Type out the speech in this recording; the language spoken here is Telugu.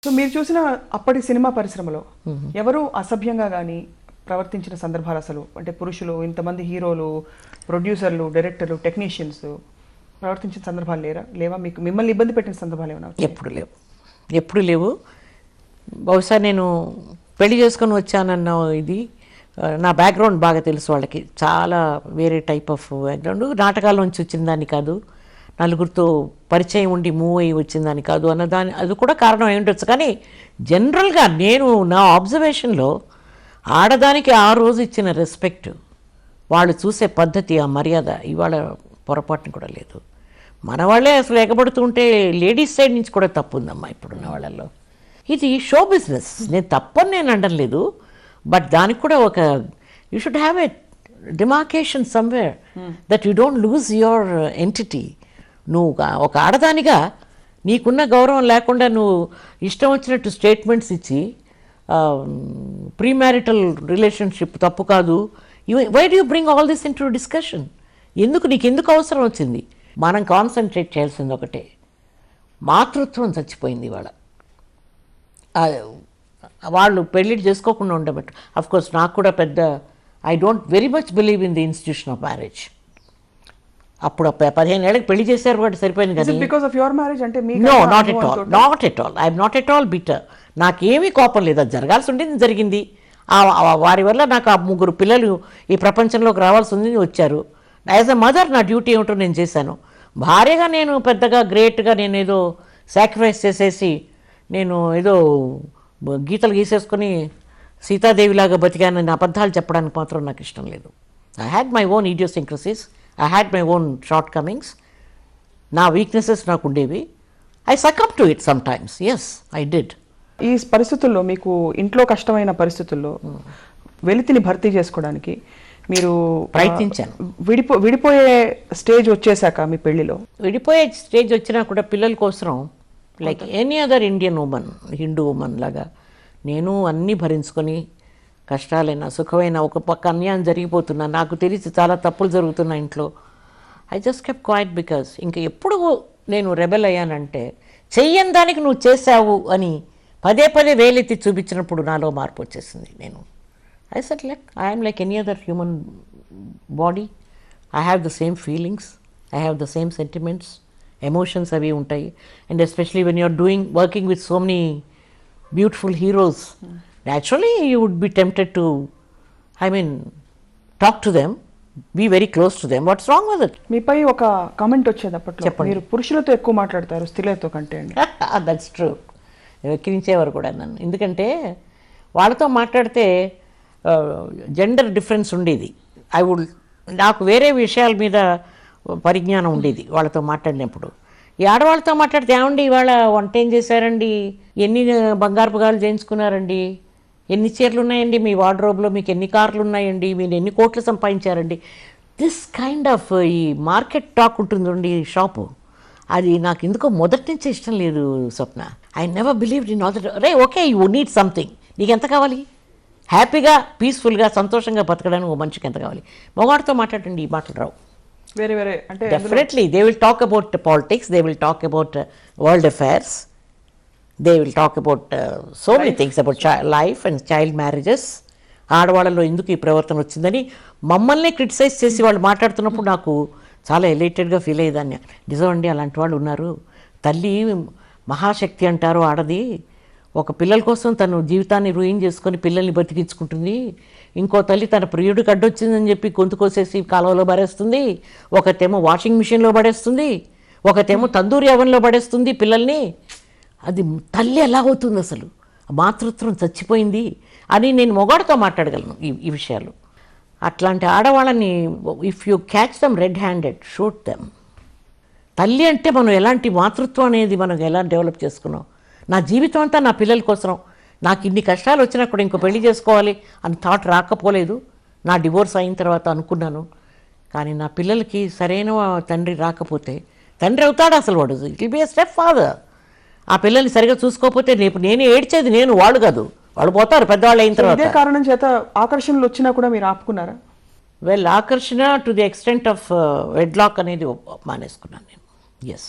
సో మీరు చూసిన అప్పటి సినిమా పరిశ్రమలో ఎవరు అసభ్యంగా కానీ ప్రవర్తించిన సందర్భాలు అసలు అంటే పురుషులు ఇంతమంది హీరోలు ప్రొడ్యూసర్లు డైరెక్టర్లు టెక్నీషియన్స్ ప్రవర్తించిన సందర్భాలు లేవా మీకు మిమ్మల్ని ఇబ్బంది పెట్టిన సందర్భాలు ఏమైనా ఎప్పుడు లేవు బహుశా నేను పెళ్లి చేసుకొని వచ్చానన్న ఇది నా బ్యాక్గ్రౌండ్ బాగా తెలుసు వాళ్ళకి చాలా వేరే టైప్ ఆఫ్ బ్యాక్గ్రౌండ్ నాటకాల నుంచి వచ్చిన దాన్ని కాదు నలుగురితో పరిచయం ఉండి మూవ్ అయ్యి వచ్చిందని కాదు అన్నదాని అది కూడా కారణం అయి ఉండొచ్చు. కానీ జనరల్గా నేను నా ఆబ్జర్వేషన్లో ఆడదానికి ఆ రోజు ఇచ్చిన రెస్పెక్ట్ వాళ్ళు చూసే పద్ధతి ఆ మర్యాద ఇవాళ పొరపాటును కూడా లేదు. మన వాళ్ళే అసలు ఎగబడుతుంటే లేడీస్ సైడ్ నుంచి కూడా తప్పు ఉందమ్మా ఇప్పుడున్న వాళ్ళల్లో. ఇది షో బిజినెస్, నేను తప్పని నేను అనడం లేదు, బట్ దానికి కూడా ఒక you should have a demarcation somewhere that you don't lose your entity. నువ్వు ఒక ఆడదానిగా నీకున్న గౌరవం లేకుండా నువ్వు ఇష్టం వచ్చినట్టు స్టేట్మెంట్స్ ఇచ్చి ప్రీ మ్యారిటల్ రిలేషన్షిప్ తప్పు కాదు, why do you bring all this into discussion? నీకెందుకు అవసరం వచ్చింది? మనం కాన్సన్ట్రేట్ చేయాల్సింది ఒకటే, మాతృత్వం చచ్చిపోయింది ఇవాళ. వాళ్ళు పెళ్ళిళ్ళు చేసుకోకుండా ఉండబట్టు అఫ్కోర్స్ నాకు కూడా పెద్ద I don't very much believe in the institution of marriage. అప్పుడు 15 ఏళ్ళకి పెళ్లి చేశారు కాబట్టి సరిపోయింది కదా. బికాస్ ఆఫ్ యువర్ మ్యారేజ్ అంటే no, not at all I'm not at all bitter. నాకేమీ కోపం లేదు, అది జరగాల్సి ఉండేది జరిగింది. వారి వల్ల నాకు ఆ 3 పిల్లలు ఈ ప్రపంచంలోకి రావాల్సి ఉంది, వచ్చారు. యాజ్ అ మదర్ నా డ్యూటీ ఏమిటో నేను చేశాను. భార్యగా నేను పెద్దగా గ్రేట్గా నేను ఏదో సాక్రిఫైస్ చేసేసి నేను ఏదో గీతలు గీసేసుకొని సీతాదేవిలాగా బతికానని అబద్ధాలు చెప్పడానికి మాత్రం నాకు ఇష్టం లేదు. I had my own idiosyncrasies, I had my own shortcomings. నా వీక్నెసెస్ నాకు ఉండేవి. I succumb to it sometimes, yes I did. ఈ పరిస్థితుల్లో మీకు ఇంట్లో కష్టమైన పరిస్థితుల్లో వెలితిని భర్తీ చేసుకోవడానికి మీరు ప్రయత్నించాను. విడిపోయే స్టేజ్ వచ్చేసాక మీ పెళ్లిలో విడిపోయే స్టేజ్ వచ్చినా కూడా పిల్లల కోసం like any other Indian women, Hindu women లాగా నేను అన్నీ భరించుకొని కష్టాలైనా సుఖమైన ఒక పక్క అన్యాయం జరిగిపోతున్నా, నాకు తెలిసి చాలా తప్పులు జరుగుతున్నాయి ఇంట్లో. I just kept quiet because ఇంకా ఎప్పుడు నేను రెబెల్ అయ్యానంటే చెయ్యని దానికి నువ్వు చేసావు అని పదే పదే వేలెత్తి చూపించినప్పుడు నాలో మార్పు వచ్చేసింది. నేను I said like I'm like any other human body, I have the same feelings, I have the same sentiments, emotions అవి ఉంటాయి. And especially when you're working with so many beautiful heroes, naturally you would be tempted to, I mean, talk to them, be very close to them. What's wrong with it? మీపై ఒక కామెంట్ వచ్చేది అప్పట్లో, మీరు పురుషులతో ఎక్కువ మాట్లాడతారు స్త్రీలతో కంటే అండి. That's true. ఎక్కిరించేవారు కూడా నన్ను, ఎందుకంటే వాళ్ళతో మాట్లాడితే జెండర్ డిఫరెన్స్ ఉండేది. నాకు వేరే విషయాల మీద పరిజ్ఞానం ఉండేది వాళ్ళతో మాట్లాడినప్పుడు. ఈ ఆడవాళ్ళతో మాట్లాడితే ఏమండి ఇవాళ వంట ఏం చేశారండి, ఎన్ని బంగారపు గాలు చేయించుకున్నారండి, ఎన్ని చీరలు ఉన్నాయండి మీ వార్డ్రోబ్లో, మీకు ఎన్ని కార్లు ఉన్నాయండి, మీరు ఎన్ని కోట్లు సంపాదించారండి, దిస్ కైండ్ ఆఫ్ ఈ మార్కెట్ టాక్ ఉంటుందండి షాపు. అది నాకు ఎందుకో మొదటి నుంచి ఇష్టం లేదు Swapna. I never believed in all that. రే ఓకే, యూ నీడ్ సంథింగ్, నీకు ఎంత కావాలి? హ్యాపీగా పీస్ఫుల్గా సంతోషంగా బతకడానికి ఓ మనిషికి ఎంత కావాలి? మగవాడితో మాట్లాడండి ఈ మాటలు రావు. వేరే వేరే అంటే definitely they will talk about politics, they will talk about world affairs, they will talk about so many things about life and child marriages. ఆడవాళ్ళలో ఎందుకు ఈ ప్రవర్తన వచ్చిందని మమ్మల్ని క్రిటిసైజ్ చేసి వాళ్ళు మాట్లాడుతున్నప్పుడు నాకు చాలా ఎలైటెడ్గా ఫీల్ అయ్యేదాన్ని. నిజమండి అలాంటి వాళ్ళు ఉన్నారు. తల్లి మహాశక్తి అంటారు ఆడది, ఒక పిల్లల కోసం తను జీవితాన్ని రూయిన్ చేసుకొని పిల్లల్ని బతికించుకుంటుంది. ఇంకో తల్లి తన ప్రియుడికి అడ్డొచ్చిందని చెప్పి గొంతు కోసేసి కాలువలో పడేస్తుంది, ఒకతేమో వాషింగ్ మిషన్లో పడేస్తుంది, ఒకతేమో తందూరి అవన్లో పడేస్తుంది పిల్లల్ని. అది తల్లి ఎలా అవుతుంది, అసలు మాతృత్వం చచ్చిపోయింది అని నేను మొగాడితో మాట్లాడగలను ఈ విషయాలు. అట్లాంటి ఆడవాళ్ళని if you catch dum red handed, shoot them. తల్లి అంటే మనం ఎలాంటి మాతృత్వం అనేది మనం ఎలా డెవలప్ చేసుకున్నాం. నా జీవితం అంతా నా పిల్లల కోసం, నాకు ఇన్ని కష్టాలు వచ్చినా కూడా ఇంకో పెళ్లి చేసుకోవాలి అని థాట్ రాకపోలేదు. నా డివోర్స్ అయిన తర్వాత అనుకున్నాను, కానీ నా పిల్లలకి సరైన తండ్రి రాకపోతే, తండ్రి అవుతాడు అసలు వాడు, it will be a step father. ఆ పిల్లల్ని సరిగా చూసుకోకపోతే నేనే ఏడ్చేది, నేను వాళ్ళు కాదు, వాళ్ళు పోతారు పెద్దవాళ్ళు అయిన తర్వాత. ఇదే కారణం చేత ఆకర్షణలు వచ్చినా కూడా మీరు ఆపుకున్నారా? వెల్, ఆకర్షణ to the extent of wedlock అనేది మానేసుకున్నాను నేను. ఎస్.